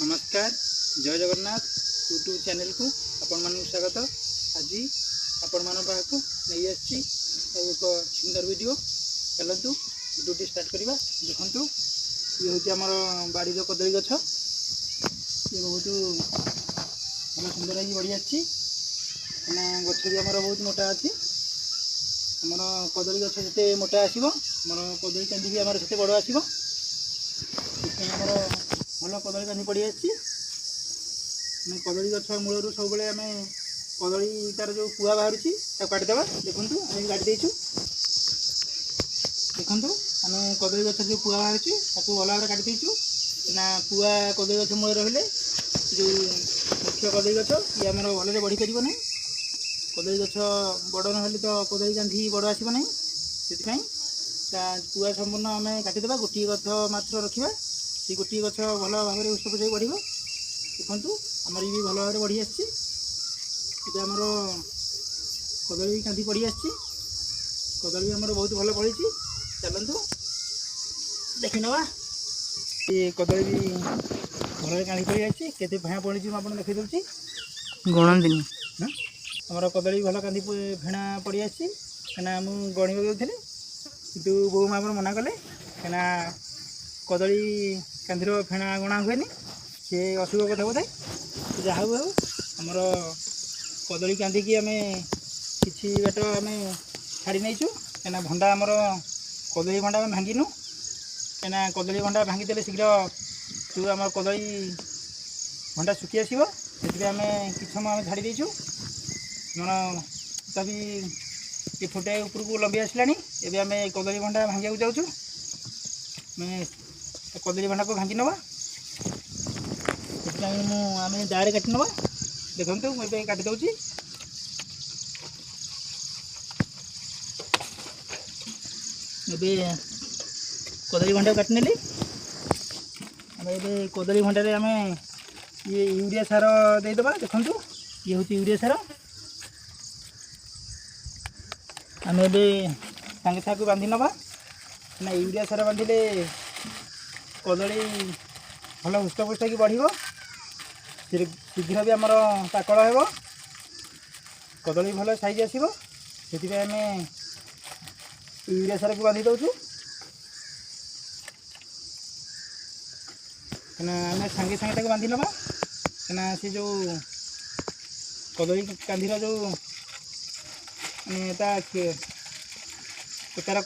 नमस्कार जय Jagannath YouTube channel को आपण मान स्वागत। आज आपण मान पाखु नहीं आसी एक सुंदर वीडियो चलतु वीडियो स्टार्ट करवा। देखु ये हूँ आम बाड़ी कदली गछ ये बहुत भल सुंदर बढ़ी आसी गछ भी आम बहुत मोटा अच्छी आमर कदली गछ जिते मोटा आसो आमर कदली कांदी भी आमर से बड़ आसो आमर भल कदली कांदी पड़ी आसी कदली गछ मूलर सब आम कदली तार जो पुआ बाहर काटिदेवा। देखु आम काटी देचु देखु आम कदली गछ जो पुआ बाहर भल भाव काटी देचु ना पुआ कदली गछ मूल रही जो मुख्य कदली गछ ये आम भले बढ़ी पार ना कदली गछ बड़ ना तो कदली कांदी बड़ आसब ना से पुआ संपूर्ण आम काटिदेवा गोटे गछ मात्र रखा से गोटे गछ भल भाव में उष्ट पुष्ट बढ़। देखु आमर ये भी भल भाव बढ़ी आसी आमर कदली कांदी पड़ी आसी कदली आमर बहुत भल पड़ी चलतु देखी नवा ये कदली भी भल कांदी पड़ी आसी केते भेणा पड़ी आप देखी दूसरी गणदिनी आमर कदली भल कांदी भेणा पड़ी आसी कहीं मुझे गणिक जाऊँगी कितु बो माँ मना कले कहीं कदली कांदीर फेणा गणा हुए सी अशुभ कथा बोधे जहाँ हूँ आमर कदली कांदी की आम कि बाट आम छाड़ी नहींचु कहीं भंडा आमर कदली भंडा आम भांगिनु कहीं कदली भंडा भांगीदे शीघ्र जो आम कदली भंडा सुखी आसो से आम कि समय आम छाड़ी देचु मन तभी ये फुटे ऊपर को लंबी आसला एवं आम कदली भंडा भांगा जाऊँ कदली भंडा को भांगी नवा आम दारे काटि नवा। देखु मुझे काटि दूसरी कदली भंडा काटि नेली आम कदली भंडारे आम ये यूरिया सार देदेबा। देखु ये हूँ यूरिया सार आम सांगे सागे बांधि नवा ना यूरिया सार बांधिले कदली भल हुष्टपुष्ट की बढ़ शीघ्र भी आमर पाकल हो कदली भल साइज आसो से आम यूरिया सार को बांधि दौचु आम सांगे सांगे बांधि नवा कहीं से जो कदली कांदीर जो तार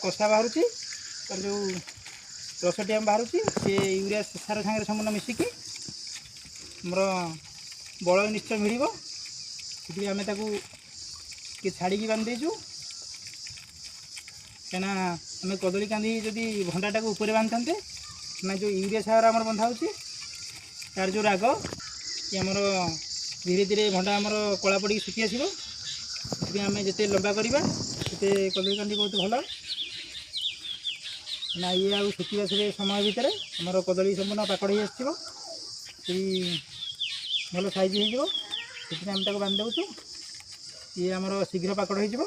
कषा बाहर तार जो रसटी आम बाहर से यूरिया सार सागर संपूर्ण मिसिकी मोर बल निश्चय मिल से आम छाड़ी बांधीचु कहीं आम कदली कांदी जदि भंडाटा को ऊपर बांधते ना जो यूरिया सार आम बंधा हो तार जो राग ये आमर धीरे धीरे भंडा आमर कला पड़ी सुखी आसो आम जिते लंबा करवा से कदली कांदी बहुत भल ना ये आउ सुखा से समय भितर आमर कदली संपूर्ण पाकड़ हो भल साइज हो आम बांध देचु ये आमर शीघ्र पाकड़ हो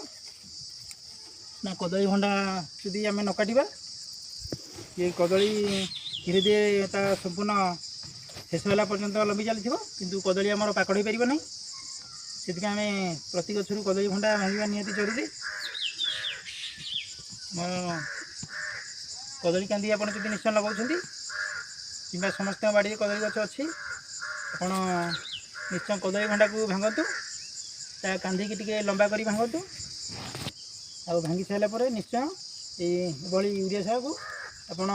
ना कदली भंडा जदि आम न काटा ये कदली धीरे धीरे संपूर्ण शेष होला पर्यंत लंबी चली किंतु कदली आमर पाकड़ हो पार ना से आम प्रति गचर कदली भंडा भांगा निहाती जरूरी। कदली कांदी आप निश्चय लगाऊँ कि समस्त बाड़ी कदली गछ अच्छी आप निश्चय कदली भंडा को भांगतु ता कांदी की टिके लंबा कर भांगतु आ भांगी सारापर निश्चय ये यूरिया सार को आपड़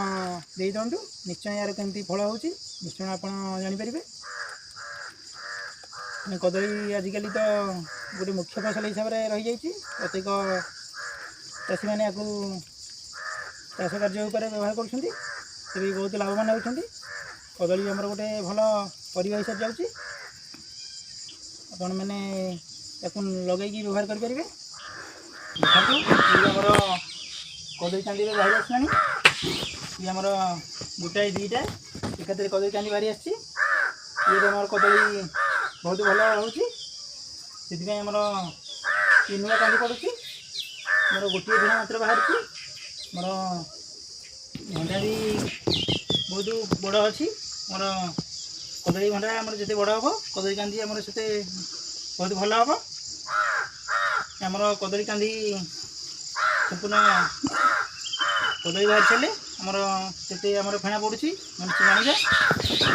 दे दिंतु निश्चय यार केमती फल हो निश्चय आप जानीपर। कदली आजिकल तो गोटे मुख्य फसल हिसाब से रही जाइए प्रत्येक चाषी मैंने या चाष कार्य व्यवहार कर बहुत लाभवान होती कदली आमर गोटे भल परिवा हिसाब जाऊँगी आपण मैंने लगे व्यवहार करेंगे। देखो आमर कदली कांदी बाहरी आसलानी ये आमर गोटाए दुईटा एकाधे कदली कांदी बाहरी आसी आमर कदली बहुत भल होती आमर ये नुआ कांदी पड़ुची मोर गोटे भेणा मात्र बाहर मोर भंडा भी बहुत बड़ अच्छी मोर कदली भंडा आमर जिते बड़ हम कदली कांदी आमर से बहुत भल हम आमर कदली कांदी संपूर्ण कदली बाहर सारे आमर से आमर फेणा पड़ुची जाणिका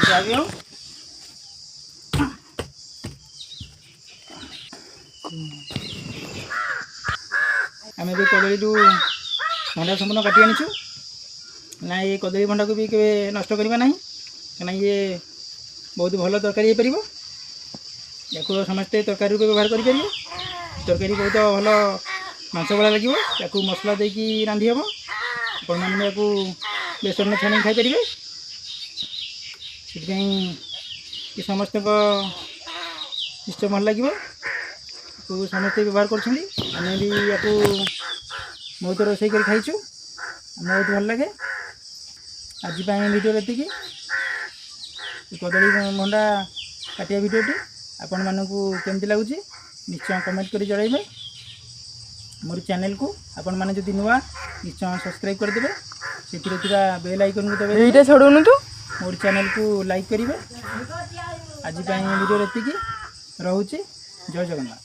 जहाँ भी हो आम भी कदली भंडा संपूर्ण काटी आनीचु ना ये कदली भंडा को भी के नष्ट करवा ना कहीं ये बहुत भल तरकारी हो पार या समस्ते तरकारी रूप व्यवहार करें तरकारी बहुत भल मांस भला लगे या मसला देकी रांधि हम आपण मैंने बेसन में छाणी खाई पारे से समस्त निश्चय भल लगे समस्ते व्यवहार कर भी या बहुत रोषे कर खाई बहुत भल लगे आज वीडियो ये कदली भंडा काटिया वीडियोटी आपण मानक केमती लगुच निश्चय कमेंट कर जणाइबे मोर चैनल को आपण माने जदि नुआ निश्चय सब्सक्राइब करदेबे से बेल आइकन को दबे एटा छोड़ोनु तू मोर चैनल को लाइक करेंगे आज वीडियो ये रोचे जय जगन्नाथ।